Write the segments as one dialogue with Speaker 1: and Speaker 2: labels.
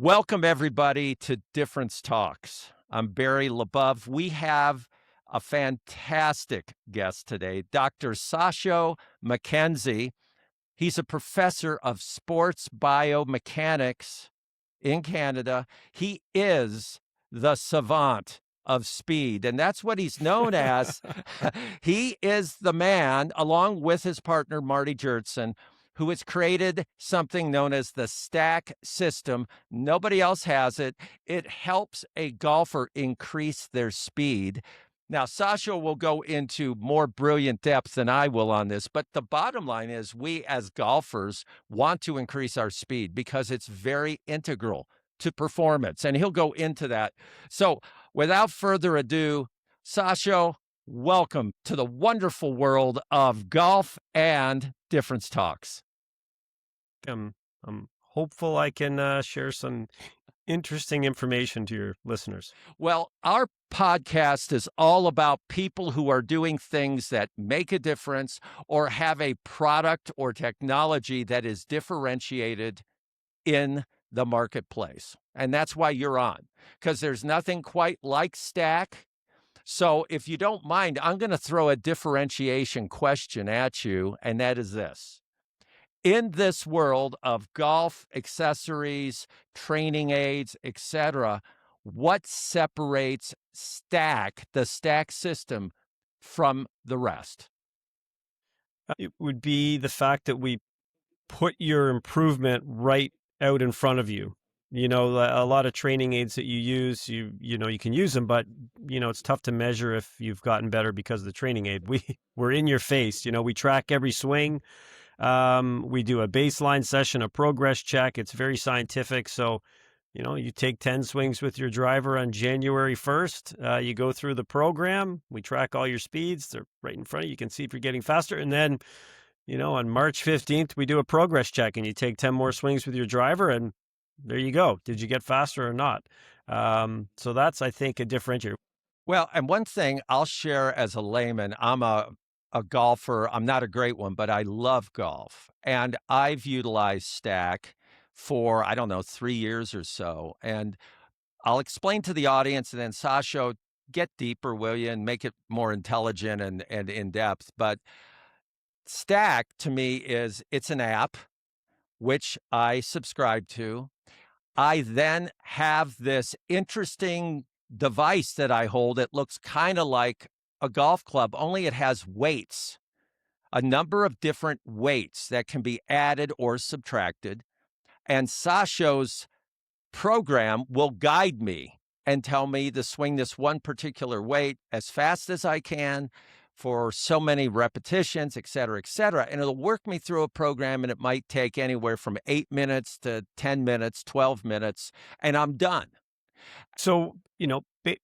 Speaker 1: Welcome, everybody, to Difference Talks. I'm Barry LaBov. We have a fantastic guest today, Dr. Sasho MacKenzie. He's a professor of sports biomechanics in Canada. He is the savant of speed, and that's what he's known as. He is the man, along with his partner, Marty Jertson, who has created something known as the stack system. Nobody else has it. It helps a golfer increase their speed. Now, Sasha will go into more brilliant depth than I will on this, but the bottom line is we as golfers want to increase our speed because it's very integral to performance, and he'll go into that. So without further ado, Sasha, welcome to the wonderful world of golf and Difference Talks.
Speaker 2: I'm hopeful I can share some interesting information to your listeners.
Speaker 1: Well, our podcast is all about people who are doing things that make a difference or have a product or technology that is differentiated in the marketplace. And that's why you're on, because there's nothing quite like Stack. So if you don't mind, I'm going to throw a differentiation question at you, and that is this. In this world of golf accessories, training aids, etc., what separates Stack, the Stack system, from the rest?
Speaker 2: It would be the fact that we put your improvement right out in front of you. You know, a lot of training aids that you use, you can use them, but it's tough to measure if you've gotten better because of the training aid. We're in your face. We track every swing. We do a baseline session, a progress check. It's very scientific. So, you take 10 swings with your driver on January 1st. You go through the program. We track all your speeds. They're right in front of you. You can see if you're getting faster. And then, on March 15th, we do a progress check and you take 10 more swings with your driver and there you go. Did you get faster or not? So that's, I think, a differentiator.
Speaker 1: Well, and one thing I'll share as a layman, I'm a golfer. I'm not a great one, but I love golf. And I've utilized Stack for, 3 years or so. And I'll explain to the audience, and then Sasha, get deeper, will you, and make it more intelligent and in depth. But Stack to me it's an app, which I subscribe to. I then have this interesting device that I hold. It looks kind of like a golf club, only it has weights, a number of different weights that can be added or subtracted. And Sasho's program will guide me and tell me to swing this one particular weight as fast as I can for so many repetitions, et cetera, et cetera. And it'll work me through a program, and it might take anywhere from 8 minutes to 10 minutes, 12 minutes, and I'm done.
Speaker 2: So,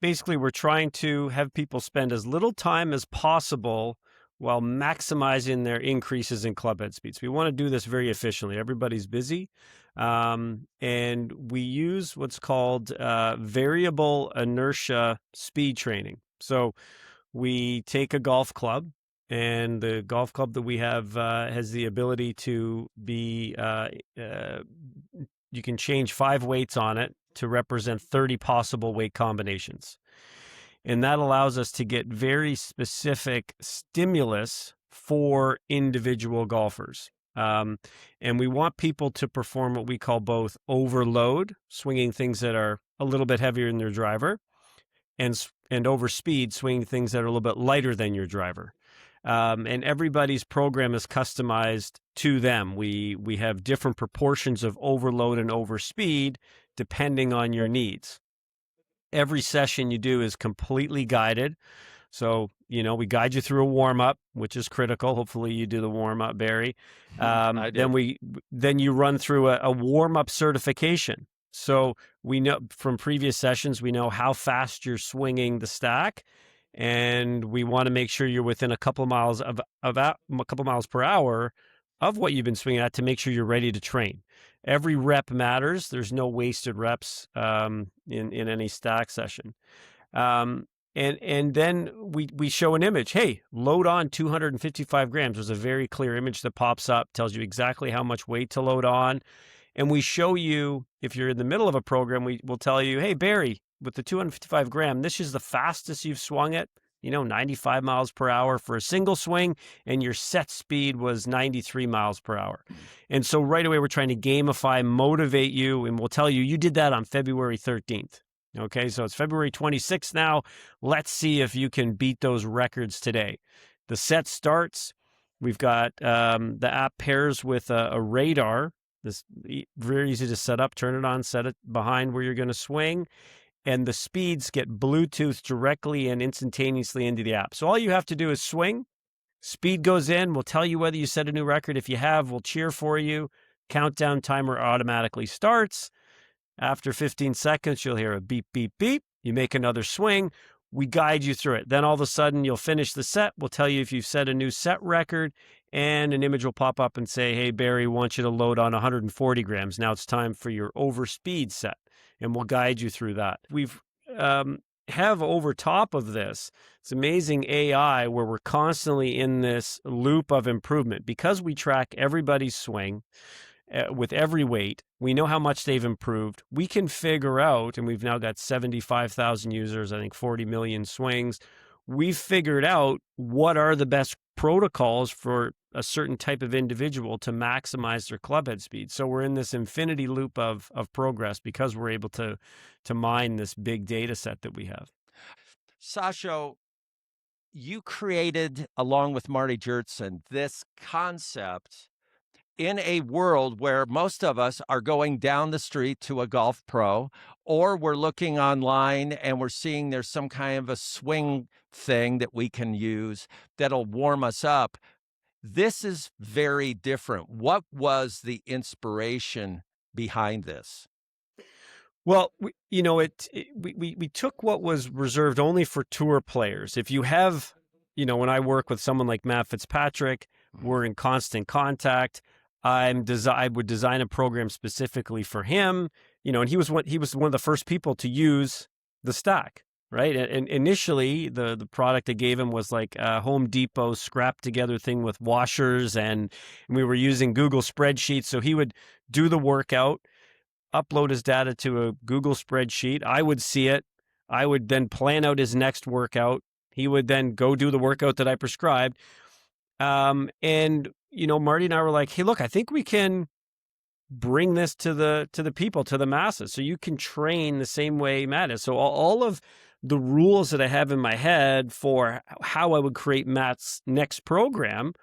Speaker 2: basically we're trying to have people spend as little time as possible while maximizing their increases in club head speeds. We want to do this very efficiently. Everybody's busy. And we use what's called variable inertia speed training. So we take a golf club, and the golf club that we have has the ability to be, you can change 5 weights on it to represent 30 possible weight combinations. And that allows us to get very specific stimulus for individual golfers. And we want people to perform what we call both overload, swinging things that are a little bit heavier than their driver, and overspeed, swinging things that are a little bit lighter than your driver. And everybody's program is customized to them. We have different proportions of overload and overspeed depending on your needs. Every session you do is completely guided. So, we guide you through a warm-up, which is critical. Hopefully you do the warm-up, Barry. Then you run through a warm-up certification. So we know from previous sessions, we know how fast you're swinging the stack, and we want to make sure you're within a couple of miles per hour of what you've been swinging at to make sure you're ready to train. Every rep matters. There's no wasted reps in any stack session. And then we show an image. Hey, load on 255 grams. There's a very clear image that pops up, tells you exactly how much weight to load on. And we show you, if you're in the middle of a program, we will tell you, hey, Barry, with the 255 gram, this is the fastest you've swung it, 95 miles per hour for a single swing, and your set speed was 93 miles per hour. And so right away, we're trying to gamify, motivate you, and we'll tell you, you did that on February 13th. Okay, so it's February 26th now. Let's see if you can beat those records today. The set starts. We've got the app pairs with a radar. This very easy to set up. Turn it on, set it behind where you're going to swing, and the speeds get Bluetooth directly and instantaneously into the app. So all you have to do is swing. Speed goes in. We'll tell you whether you set a new record. If you have, we'll cheer for you. Countdown timer automatically starts. After 15 seconds, you'll hear a beep, beep, beep. You make another swing. We guide you through it. Then all of a sudden, you'll finish the set. We'll tell you if you've set a new set record, and an image will pop up and say, hey, Barry, we want you to load on 140 grams. Now it's time for your overspeed set, and we'll guide you through that. We've have over top of this, it's amazing AI where we're constantly in this loop of improvement. Because we track everybody's swing, with every weight, we know how much they've improved. We can figure out, and we've now got 75,000 users, I think 40 million swings. We've figured out what are the best protocols for a certain type of individual to maximize their clubhead speed. So we're in this infinity loop of progress because we're able to mine this big data set that we have.
Speaker 1: Sasho, you created, along with Marty Jertson, this concept in a world where most of us are going down the street to a golf pro, or we're looking online and we're seeing there's some kind of a swing thing that we can use that'll warm us up. This is very different. What was the inspiration behind this?
Speaker 2: Well, we took what was reserved only for tour players. If you have, when I work with someone like Matt Fitzpatrick, we're in constant contact. I would design a program specifically for him, and he was one of the first people to use the stack, right? And initially, the product I gave him was like a Home Depot scrap together thing with washers, and we were using Google spreadsheets. So he would do the workout, upload his data to a Google spreadsheet. I would see it. I would then plan out his next workout. He would then go do the workout that I prescribed. And Marty and I were like, hey, look, I think we can bring this to the people, to the masses. So you can train the same way Matt is. So all of the rules that I have in my head for how I would create Matt's next program,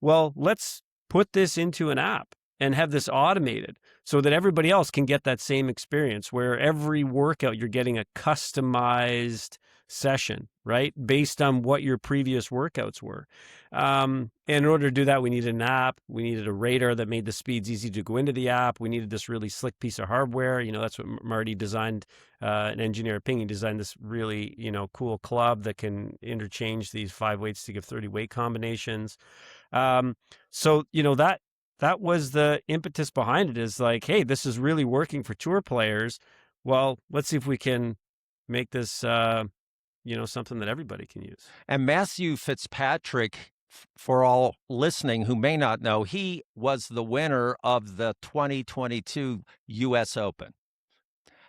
Speaker 2: well, let's put this into an app and have this automated so that everybody else can get that same experience where every workout you're getting a customized session, right? Based on what your previous workouts were. And in order to do that, we needed an app. We needed a radar that made the speeds easy to go into the app. We needed this really slick piece of hardware. That's what Marty designed, an engineer at Ping. He designed this really, cool club that can interchange these 5 weights to give 30 weight combinations. So, that was the impetus behind it, is like, hey, this is really working for tour players. Well, let's see if we can make this, something that everybody can use.
Speaker 1: And Matthew Fitzpatrick, for all listening who may not know, he was the winner of the 2022 U.S. Open.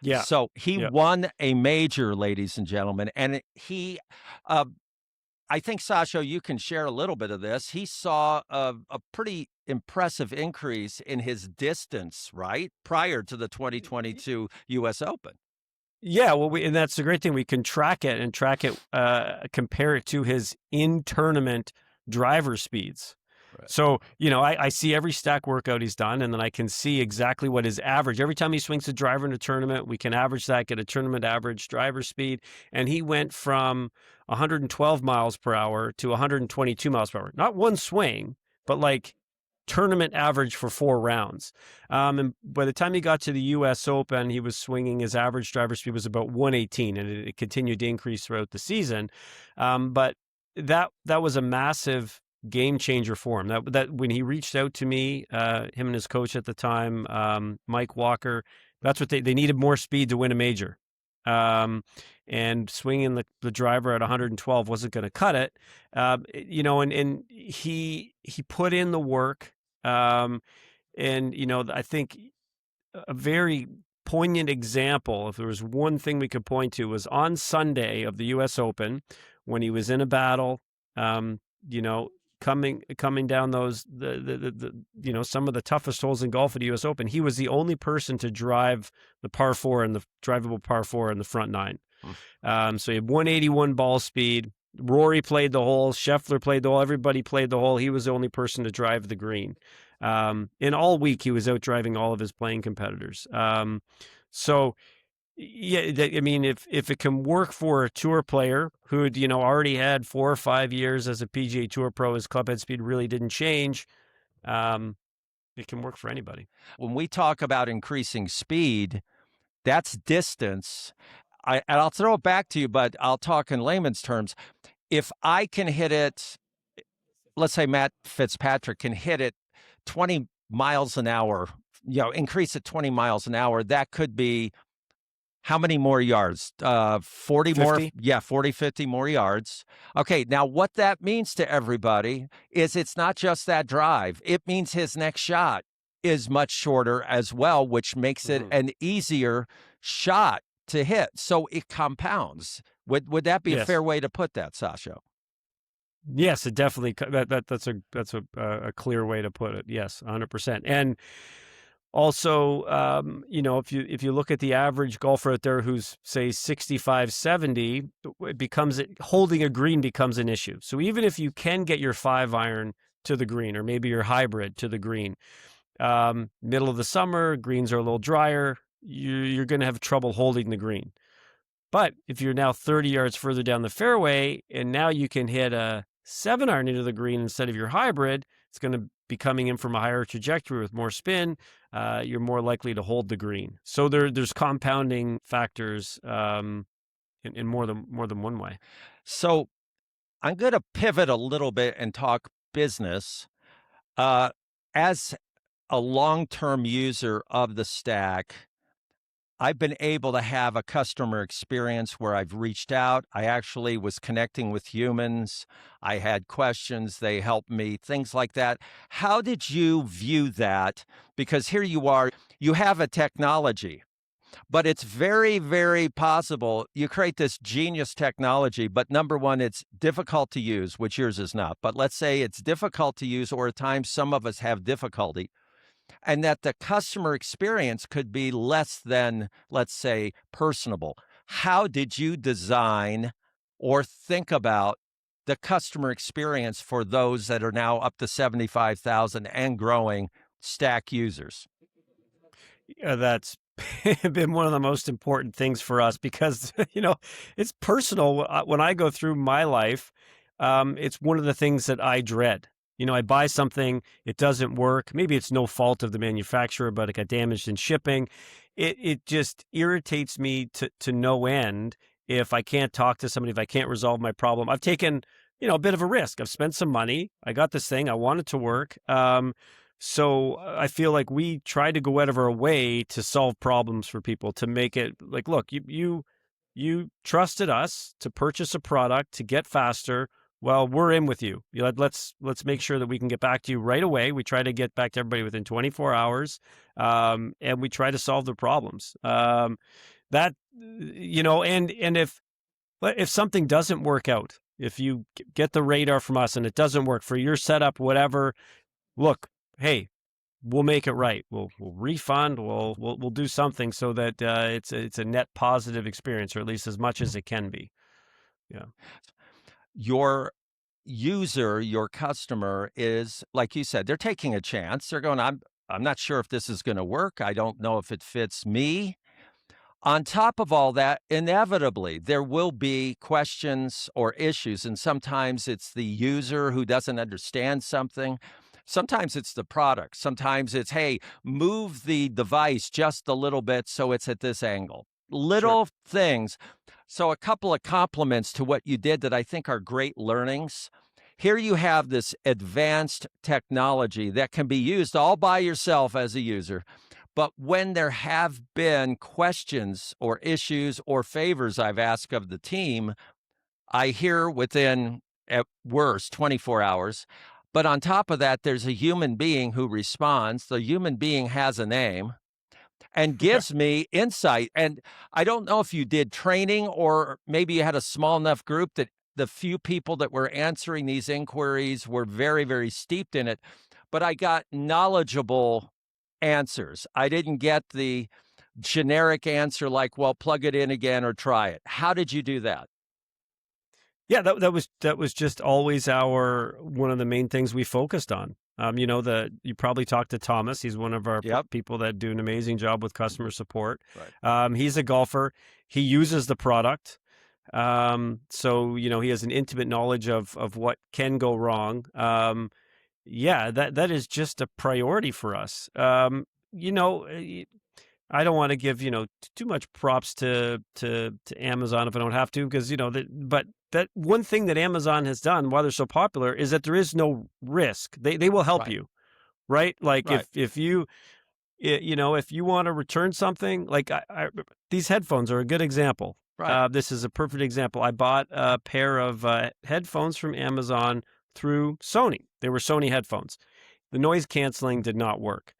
Speaker 2: Yeah.
Speaker 1: So he won a major, ladies and gentlemen. And he, I think, Sasho, you can share a little bit of this. He saw a pretty impressive increase in his distance, right, prior to the 2022 U.S. Open.
Speaker 2: Yeah, well, and that's the great thing. We can track it and compare it to his in-tournament driver speeds. Right. So, I see every stack workout he's done, and then I can see exactly what his average. Every time he swings a driver in a tournament, we can average that, get a tournament average driver speed. And he went from 112 miles per hour to 122 miles per hour. Not one swing, but like tournament average for 4 rounds. And by the time he got to the U.S. Open, he was swinging, his average driver speed was about 118, and it continued to increase throughout the season. But that was a massive game changer for him. That when he reached out to me, him and his coach at the time, Mike Walker, that's what they needed, more speed to win a major. And swinging the driver at 112 wasn't going to cut it. And he put in the work. And I think a very poignant example, if there was one thing we could point to, was on Sunday of the U.S. Open when he was in a battle, um, you know, coming down those some of the toughest holes in golf at the U.S. Open. He was the only person to drive the par four and the drivable par four in the front nine. So he had 181 ball speed. Rory played the hole. Scheffler played the hole. Everybody played the hole. He was the only person to drive the green. And all week he was out driving all of his playing competitors. So yeah, I mean, if it can work for a tour player who'd already had 4 or 5 years as a PGA Tour pro, his club head speed really didn't change. It can work for anybody.
Speaker 1: When we talk about increasing speed, that's distance. And I'll throw it back to you, but I'll talk in layman's terms. If I can hit it, let's say Matt Fitzpatrick can hit it 20 miles an hour, increase it 20 miles an hour, that could be how many more yards? 40 more?
Speaker 2: 50?
Speaker 1: Yeah, 40, 50 more yards. Okay, now what that means to everybody is it's not just that drive. It means his next shot is much shorter as well, which makes it an easier shot to hit. So it compounds. Would that be a
Speaker 2: Yes.
Speaker 1: fair way to put that, Sasho?
Speaker 2: Yes, it definitely that's a clear way to put it. Yes, 100%. And also, if you look at the average golfer out there who's say 65, 70, holding a green becomes an issue. So even if you can get your 5-iron to the green, or maybe your hybrid to the green, middle of the summer, greens are a little drier, you're going to have trouble holding the green. But if you're now 30 yards further down the fairway and now you can hit a 7-iron into the green instead of your hybrid, it's going to be coming in from a higher trajectory with more spin. You're more likely to hold the green. So there's compounding factors in more than one way.
Speaker 1: So I'm going to pivot a little bit and talk business. As a long-term user of the stack, I've been able to have a customer experience where I've reached out. I actually was connecting with humans. I had questions. They helped me, things like that. How did you view that? Because here you are, you have a technology, but it's very, very possible you create this genius technology, but number one, it's difficult to use, which yours is not. But let's say it's difficult to use, or at times some of us have difficulty, and that the customer experience could be less than, let's say, personable. How did you design or think about the customer experience for those that are now up to 75,000 and growing stack users?
Speaker 2: Yeah, that's been one of the most important things for us because, it's personal. When I go through my life, it's one of the things that I dread. I buy something, it doesn't work. Maybe it's no fault of the manufacturer, but it got damaged in shipping. It just irritates me to no end if I can't talk to somebody, if I can't resolve my problem. I've taken, a bit of a risk. I've spent some money. I got this thing. I want it to work. So I feel like we try to go out of our way to solve problems for people, to make it like, look, you trusted us to purchase a product to get faster. Well, we're in with you. Let's make sure that we can get back to you right away. We try to get back to everybody within 24 hours, and we try to solve the problems. And if something doesn't work out, if you get the radar from us and it doesn't work for your setup, whatever, look, hey, we'll make it right. We'll refund. We'll do something so that it's a net positive experience, or at least as much as it can be. Yeah.
Speaker 1: Your user, your customer is, like you said, they're taking a chance. They're going, I'm not sure if this is going to work. I don't know if it fits me. On top of all that, inevitably, there will be questions or issues, and sometimes it's the user who doesn't understand something. Sometimes it's the product. Sometimes it's, hey, move the device just a little bit so it's at this angle. Little things. So a couple of compliments to what you did that I think are great learnings. Here you have this advanced technology that can be used all by yourself as a user. But when there have been questions or issues or favors I've asked of the team, I hear within, at worst, 24 hours. But on top of that, there's a human being who responds. The human being has a name. and gives me insight. And I don't know if you did training or maybe you had a small enough group that the few people that were answering these inquiries were very, very steeped in it, but I got knowledgeable answers. I didn't get the generic answer like, well, plug it in again or try it. How did you do that?
Speaker 2: Yeah, that was just always our one of the main things we focused on. You probably talked to Thomas. He's one of our
Speaker 1: Yep.
Speaker 2: people that do an amazing job with customer support.
Speaker 1: Right.
Speaker 2: He's a golfer. He uses the product. So he has an intimate knowledge of what can go wrong. Yeah, that is just a priority for us. I don't want to give too much props to Amazon if I don't have to, because but that one thing that Amazon has done, why they're so popular, is that there is no risk. They will help
Speaker 1: Right.
Speaker 2: you, right? Like
Speaker 1: Right.
Speaker 2: if you if you want to return something, like these headphones are a good example.
Speaker 1: Right.
Speaker 2: This is a perfect example. I bought a pair of headphones from Amazon through Sony. They were Sony headphones. The noise canceling did not work.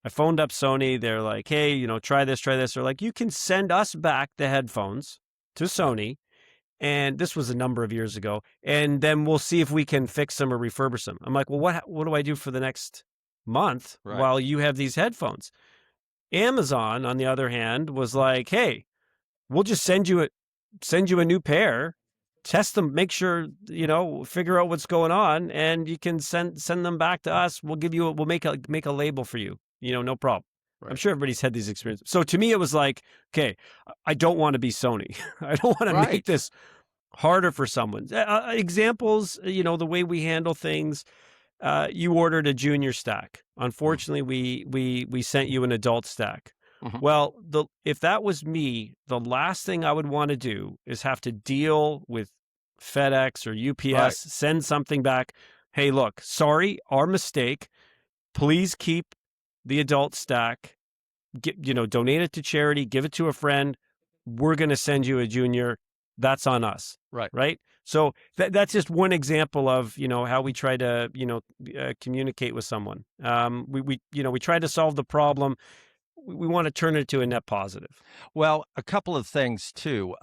Speaker 2: I phoned up Sony. They're like, hey, try this, try this. They're like, you can send us back the headphones to Sony. And this was a number of years ago. And then we'll see if we can fix them or refurbish them. I'm like, well, what do I do for the next month
Speaker 1: Right.
Speaker 2: while you have these headphones? Amazon, on the other hand, was like, hey, we'll just send you a new pair, test them, make sure, figure out what's going on, and you can send them back to us. We'll make a label for you. No problem.
Speaker 1: Right.
Speaker 2: I'm sure everybody's had these experiences. So to me, it was like, okay, I don't want to be Sony. I don't want to
Speaker 1: Right.
Speaker 2: make this harder for someone. Examples, the way we handle things. You ordered a junior stack. Unfortunately, we sent you an adult stack.
Speaker 1: Mhm.
Speaker 2: Well, if that was me, the last thing I would want to do is have to deal with FedEx or UPS,
Speaker 1: Right.
Speaker 2: send something back. Hey, look, sorry, our mistake. Please keep the adult stack. Donate it to charity, give it to a friend. We're going to send you a junior. That's on us.
Speaker 1: Right.
Speaker 2: Right. So that's just one example of, how we try to, communicate with someone. We try to solve the problem. We want to turn it to a net positive.
Speaker 1: Well, a couple of things too.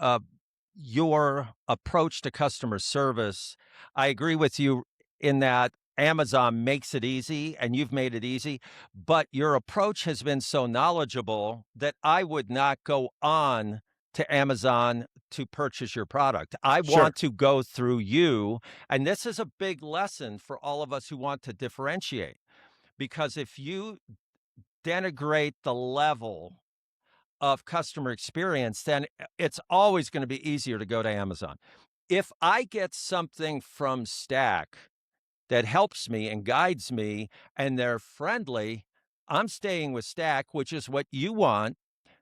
Speaker 1: Your approach to customer service, I agree with you in that Amazon makes it easy and you've made it easy, but your approach has been so knowledgeable that I would not go on to Amazon to purchase your product. I
Speaker 2: Sure.
Speaker 1: want to go through you. And this is a big lesson for all of us who want to differentiate. Because if you denigrate the level of customer experience, then it's always going to be easier to go to Amazon. If I get something from Stack that helps me and guides me and they're friendly, I'm staying with Stack, which is what you want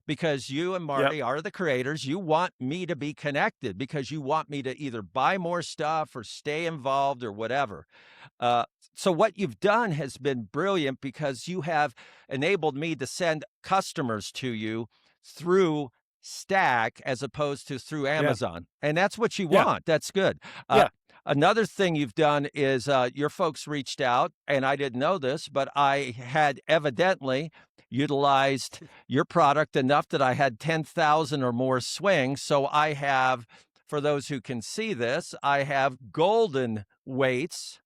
Speaker 1: because you and
Speaker 2: Yep.
Speaker 1: Marty are the creators. You want me to be connected because you want me to either buy more stuff or stay involved or whatever. So what you've done has been brilliant because you have enabled me to send customers to you through Stack as opposed to through
Speaker 2: Yeah.
Speaker 1: Amazon. And that's what you
Speaker 2: Yeah.
Speaker 1: want. That's good.
Speaker 2: Yeah.
Speaker 1: Another thing you've done is your folks reached out, and I didn't know this, but I had evidently utilized your product enough that I had 10,000 or more swings. So I have, for those who can see this, I have golden weights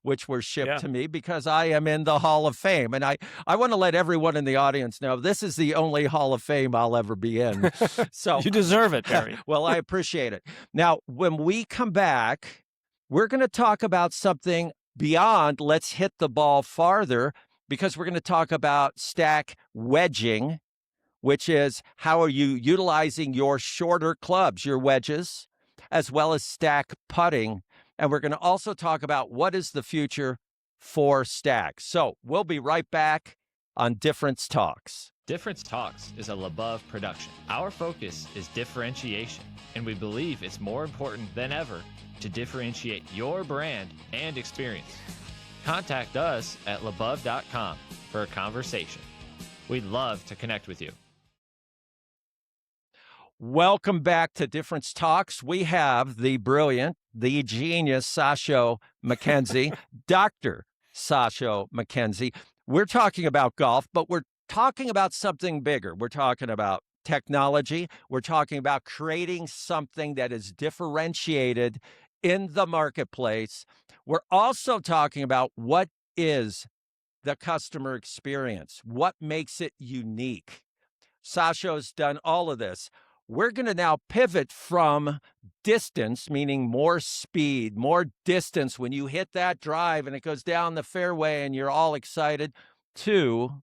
Speaker 1: which were shipped
Speaker 2: Yeah.
Speaker 1: to me because I am in the Hall of Fame. And I want to let everyone in the audience know this is the only Hall of Fame I'll ever be in. So
Speaker 2: You deserve it, Barry.
Speaker 1: well, I appreciate it. Now, when we come back, we're going to talk about something beyond let's hit the ball farther because we're going to talk about stack wedging, which is how are you utilizing your shorter clubs, your wedges, as well as stack putting. And we're going to also talk about what is the future for Stack. So we'll be right back on Difference Talks.
Speaker 3: Difference Talks is a LaBov production. Our focus is differentiation, and we believe it's more important than ever to differentiate your brand and experience. Contact us at labov.com for a conversation. We'd love to connect with you.
Speaker 1: Welcome back to Difference Talks. We have the brilliant, the genius Sasho MacKenzie, Dr. Sasho MacKenzie. We're talking about golf, but we're talking about something bigger. We're talking about technology. We're talking about creating something that is differentiated in the marketplace. We're also talking about what is the customer experience, what makes it unique. Sasho's done all of this. We're going to now pivot from distance, meaning more speed, more distance when you hit that drive and it goes down the fairway and you're all excited, to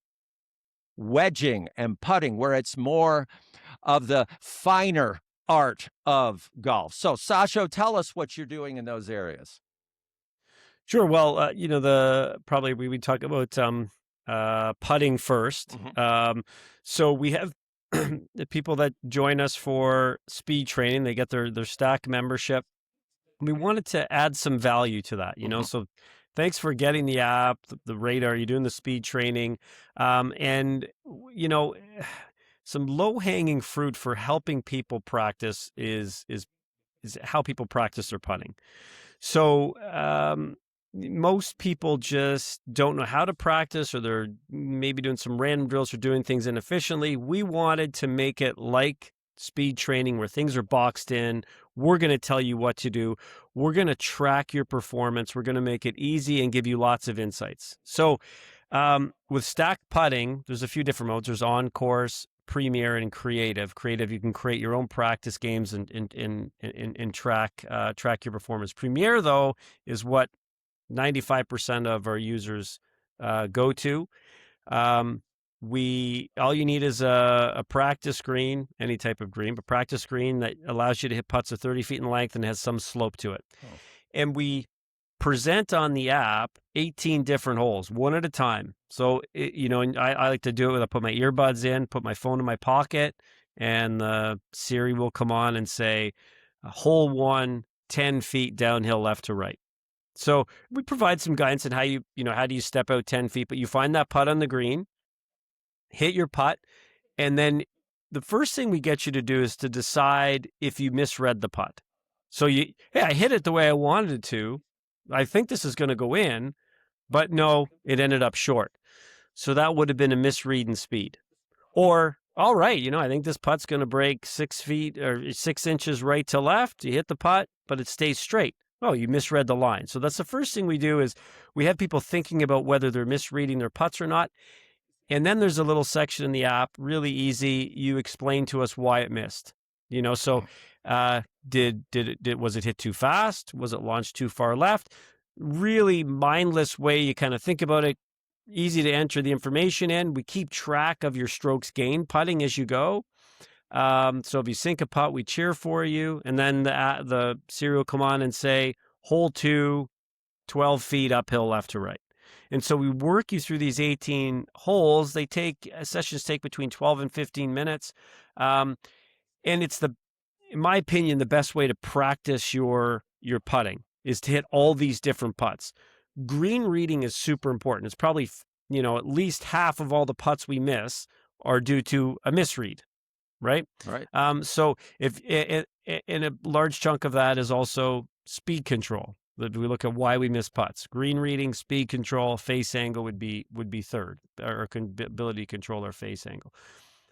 Speaker 1: wedging and putting, where it's more of the finer art of golf. So, Sasho, tell us what you're doing in those areas.
Speaker 2: Sure. Well, the probably we would talk about putting first. So we have the people that join us for speed training. They get their Stack membership. We wanted to add some value to that, So thanks for getting the app, the radar. You're doing the speed training, and some low hanging fruit for helping people practice is how people practice their putting. So most people just don't know how to practice, or they're maybe doing some random drills or doing things inefficiently. We wanted to make it like speed training where things are boxed in. We're going to tell you what to do. We're going to track your performance. We're going to make it easy and give you lots of insights. So with Stack Putting, there's a few different modes. There's on course, Premier, and Creative. Creative, you can create your own practice games and track your performance. Premier, though, is what 95% of our users go to. All you need is a practice green, any type of green, but practice green that allows you to hit putts of 30 feet in length and has some slope to it. Oh. And we present on the app 18 different holes, one at a time. So, and I like to do it with, I put my earbuds in, put my phone in my pocket, and the Siri will come on and say, hole 1, 10 feet downhill left to right. So we provide some guidance on how how do you step out 10 feet, but you find that putt on the green, hit your putt, and then the first thing we get you to do is to decide if you misread the putt. So I hit it the way I wanted it to. I think this is going to go in, but no, it ended up short. So that would have been a misread in speed. Or, all right, I think this putt's going to break 6 feet or 6 inches right to left. You hit the putt, but it stays straight. Oh, you misread the line. So that's the first thing we do is we have people thinking about whether they're misreading their putts or not. And then there's a little section in the app, really easy. You explain to us why it missed. So was it hit too fast? Was it launched too far left? Really mindless way you kind of think about it. Easy to enter the information in. We keep track of your strokes gained putting as you go. So if you sink a putt, we cheer for you. And then the Siri will come on and say, hole 2, 12 feet uphill left to right. And so we work you through these 18 holes. Sessions take between 12 and 15 minutes. And it's in my opinion, the best way to practice your putting is to hit all these different putts. Green reading is super important. It's probably, at least half of all the putts we miss are due to a misread. Right. So if in a large chunk of that is also speed control. That we look at why we miss putts. Green reading, speed control, face angle would be third. Our ability to control our face angle.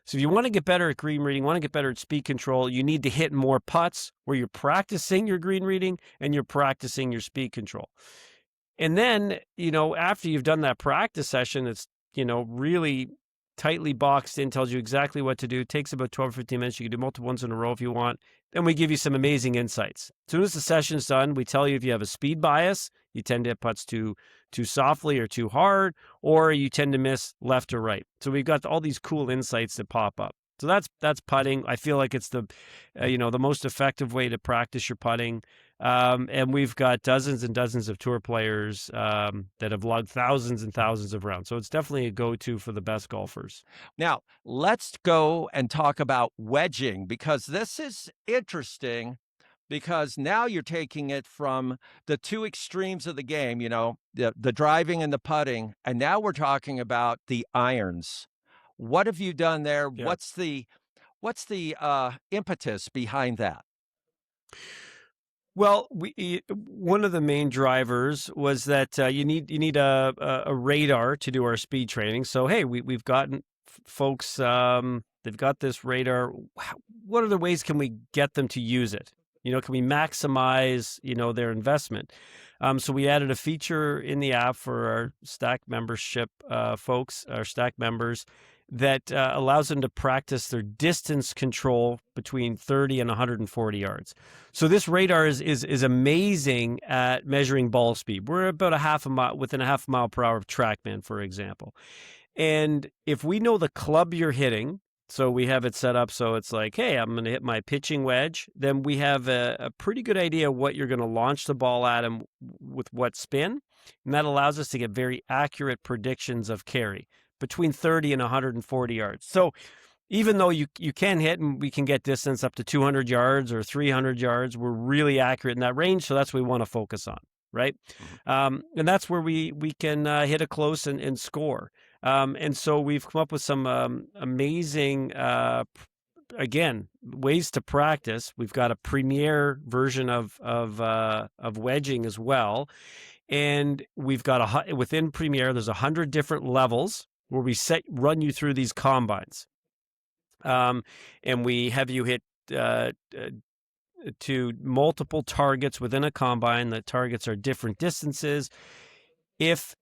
Speaker 2: So if you want to get better at green reading, want to get better at speed control, you need to hit more putts where you're practicing your green reading and you're practicing your speed control. And then, after you've done that practice session, it's, really tightly boxed in, tells you exactly what to do. It takes about 12 or 15 minutes. You can do multiple ones in a row if you want. Then we give you some amazing insights. As soon as the session's done, we tell you if you have a speed bias, you tend to hit putts too softly or too hard, or you tend to miss left or right. So we've got all these cool insights that pop up. So that's putting. I feel like it's the most effective way to practice your putting. And we've got dozens and dozens of tour players that have logged thousands and thousands of rounds. So it's definitely a go-to for the best golfers.
Speaker 1: Now, let's go and talk about wedging, because this is interesting, because now you're taking it from the two extremes of the game, the driving and the putting, and now we're talking about the irons. What have you done there?
Speaker 2: Yeah.
Speaker 1: What's the impetus behind that?
Speaker 2: Well, one of the main drivers was that you need a radar to do our speed training. So hey, we've gotten folks, they've got this radar. What other ways can we get them to use it? Can we maximize, their investment? So we added a feature in the app for our Stack membership folks, our Stack members, that allows them to practice their distance control between 30 and 140 yards. So this radar is amazing at measuring ball speed. We're about within a half mile per hour of TrackMan, for example. And if we know the club you're hitting, so we have it set up so it's like, hey, I'm going to hit my pitching wedge, then we have a pretty good idea what you're going to launch the ball at and with what spin. And that allows us to get very accurate predictions of carry between 30 and 140 yards. So even though you can hit and we can get distance up to 200 yards or 300 yards, we're really accurate in that range. So that's what we want to focus on, right? And that's where we can hit a close and score. And so we've come up with some amazing, again, ways to practice. We've got a premier version of wedging as well. And we've got within Premiere, there's 100 different levels where we run you through these combines. And we have you hit to multiple targets within a combine. The targets are different distances. If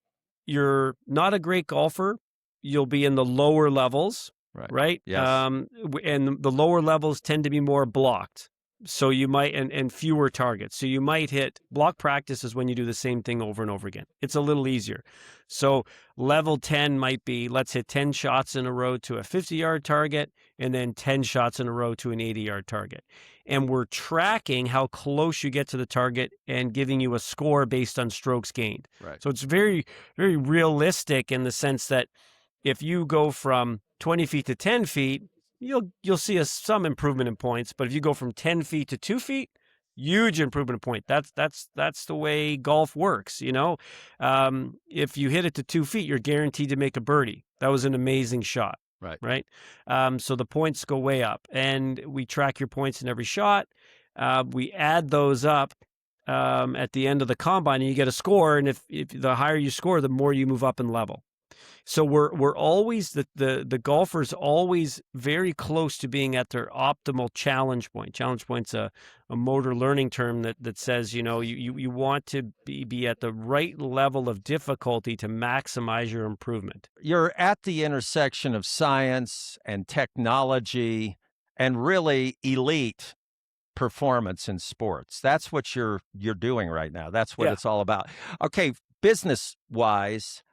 Speaker 2: you're not a great golfer, you'll be in the lower levels, right?
Speaker 1: Yes.
Speaker 2: And the lower levels tend to be more blocked. So you might, and fewer targets. So you might hit, block practice is when you do the same thing over and over again. It's a little easier. So level 10 might be, let's hit 10 shots in a row to a 50-yard target, and then 10 shots in a row to an 80-yard target. And we're tracking how close you get to the target and giving you a score based on strokes gained.
Speaker 1: Right.
Speaker 2: So it's very, very realistic in the sense that if you go from 20 feet to 10 feet, you'll see some improvement in points. But if you go from 10 feet to 2 feet, huge improvement in point. That's the way golf works. If you hit it to 2 feet, you're guaranteed to make a birdie. That was an amazing shot. Right. So the points go way up, and we track your points in every shot. We add those up at the end of the combine, and you get a score. And if the higher you score, the more you move up in level. So we're always the golfer's always very close to being at their optimal challenge point. Challenge point's a motor learning term that says you want to be at the right level of difficulty to maximize your improvement.
Speaker 1: You're at the intersection of science and technology and really elite performance in sports. That's what you're doing right now. That's what it's all about. Okay, business-wise,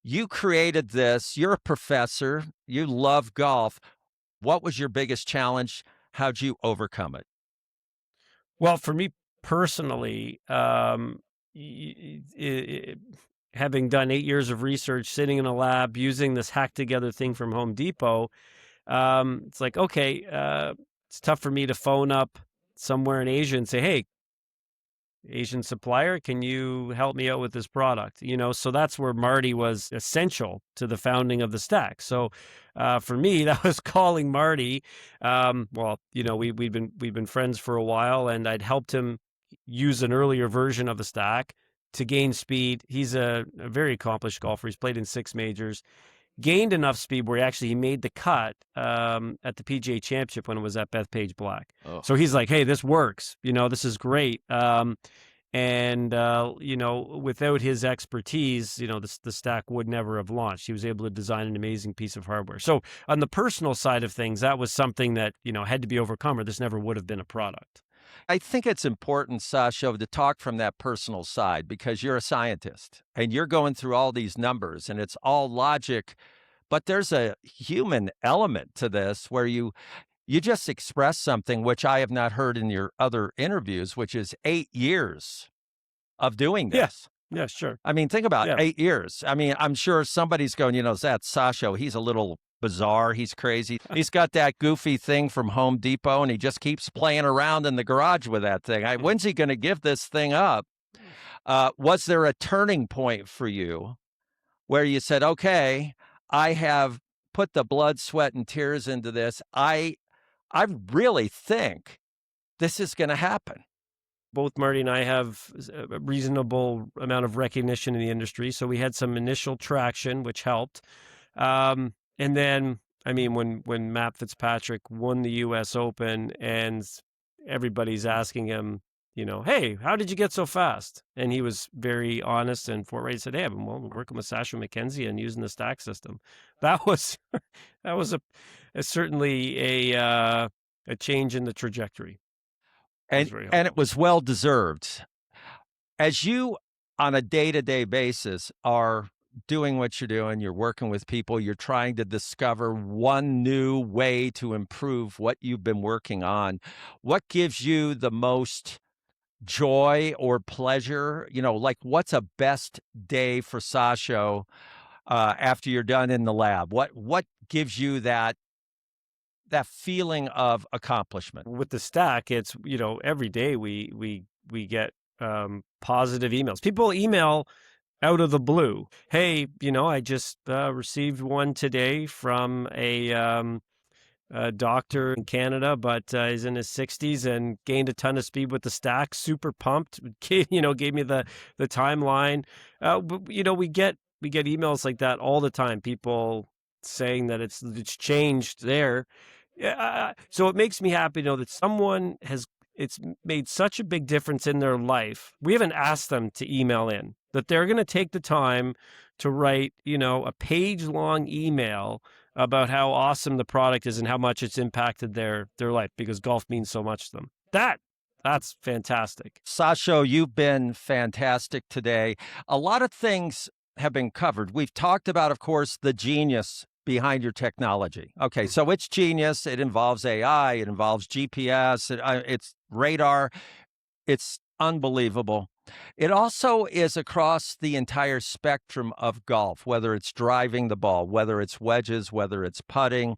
Speaker 1: you created this. You're a professor. You love golf. What was your biggest challenge? How'd you overcome it?
Speaker 2: Well, for me personally, having done 8 years of research, sitting in a lab, using this hacked together thing from Home Depot, it's like, okay, it's tough for me to phone up somewhere in Asia and say, hey, Asian supplier, can you help me out with this product? So that's where Marty was essential to the founding of the Stack. So for me, that was calling Marty. We've been friends for a while, and I'd helped him use an earlier version of the Stack to gain speed. He's a very accomplished golfer. He's played in 6 majors, gained enough speed where he made the cut at the PGA Championship when it was at Bethpage Black. Oh. So he's like, hey, this works. This is great. Without his expertise, the Stack would never have launched. He was able to design an amazing piece of hardware. So on the personal side of things, that was something that, had to be overcome, or this never would have been a product.
Speaker 1: I think it's important, Sasho, to talk from that personal side because you're a scientist and you're going through all these numbers and it's all logic, but there's a human element to this where you just express something which I have not heard in your other interviews, which is 8 years of doing this.
Speaker 2: Yeah, sure.
Speaker 1: I mean, think about 8 years. I mean, I'm sure somebody's going, that's Sasho. He's a little bizarre. He's crazy. He's got that goofy thing from Home Depot, and he just keeps playing around in the garage with that thing. When's he going to give this thing up? Was there a turning point for you where you said, okay, I have put the blood, sweat, and tears into this. I really think this is going to happen.
Speaker 2: Both Marty and I have a reasonable amount of recognition in the industry, so we had some initial traction, which helped. And then, I mean, when Matt Fitzpatrick won the U.S. Open and everybody's asking him, hey, how did you get so fast? And he was very honest and forthright. He said, hey, I've been working with Sasho MacKenzie and using the stack system. That was that was certainly a change in the trajectory. It was
Speaker 1: And
Speaker 2: very
Speaker 1: and
Speaker 2: helpful.
Speaker 1: it was well deserved. As you, on a day-to-day basis, are doing what you're doing, you're working with people, you're trying to discover one new way to improve what you've been working on, what gives you the most joy or pleasure? Like, what's a best day for Sasho after you're done in the lab? What gives you that feeling of accomplishment?
Speaker 2: With the stack, it's, every day we get positive emails. People email out of the blue. Hey, I just received one today from a doctor in Canada, but he's in his 60s and gained a ton of speed with the stack. Super pumped. Gave me the timeline. But, we get emails like that all the time. People saying that it's changed there. Yeah, so it makes me happy to know that someone it's made such a big difference in their life. We haven't asked them to email in, that they're going to take the time to write, a page-long email about how awesome the product is and how much it's impacted their life, because golf means so much to them. That's fantastic.
Speaker 1: Sasho, you've been fantastic today. A lot of things have been covered. We've talked about, of course, the genius behind your technology. Okay, so it's genius. It involves AI. It involves GPS. It's radar. It's unbelievable. It also is across the entire spectrum of golf, whether it's driving the ball, whether it's wedges, whether it's putting.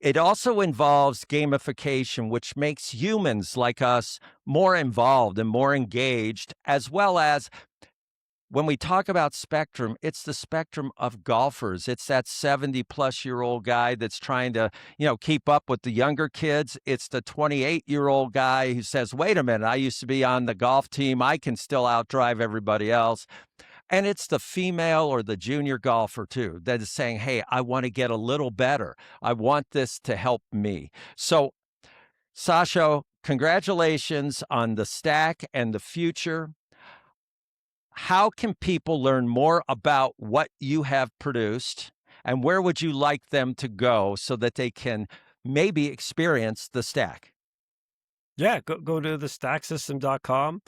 Speaker 1: It also involves gamification, which makes humans like us more involved and more engaged, as well as when we talk about spectrum, it's the spectrum of golfers. It's that 70-plus-year-old guy that's trying to, keep up with the younger kids. It's the 28-year-old guy who says, wait a minute, I used to be on the golf team. I can still outdrive everybody else. And it's the female or the junior golfer, too, that is saying, hey, I want to get a little better. I want this to help me. So, Sasho, congratulations on the stack and the future. How can people learn more about what you have produced, and where would you like them to go so that they can maybe experience the stack?
Speaker 2: Yeah, go to thestacksystem.com.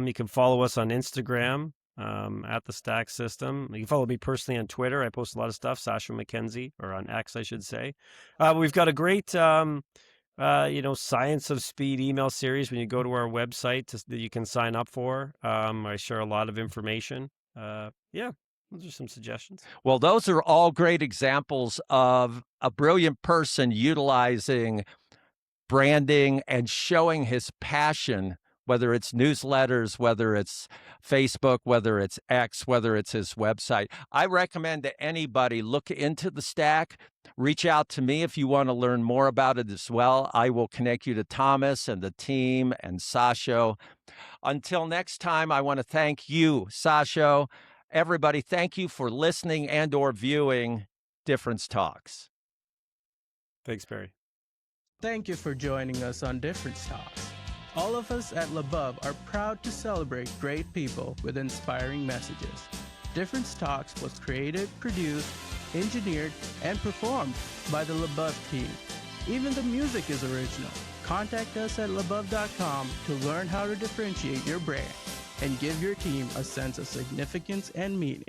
Speaker 2: You can follow us on Instagram at the Stack System. You can follow me personally on Twitter. I post a lot of stuff, Sasho MacKenzie, or on X, I should say. We've got a great Science of Speed email series when you go to our website that you can sign up for. I share a lot of information. Yeah, those are some suggestions.
Speaker 1: Well, those are all great examples of a brilliant person utilizing branding and showing his passion, whether it's newsletters, whether it's Facebook, whether it's X, whether it's his website. I recommend that anybody look into the stack. Reach out to me if you want to learn more about it as well. I will connect you to Thomas and the team and Sasho. Until next time, I want to thank you, Sasho. Everybody, thank you for listening and or viewing Difference Talks.
Speaker 2: Thanks, Barry.
Speaker 4: Thank you for joining us on Difference Talks. All of us at LaBov are proud to celebrate great people with inspiring messages. Difference Talks was created, produced, engineered, and performed by the LaBov team. Even the music is original. Contact us at labov.com to learn how to differentiate your brand and give your team a sense of significance and meaning.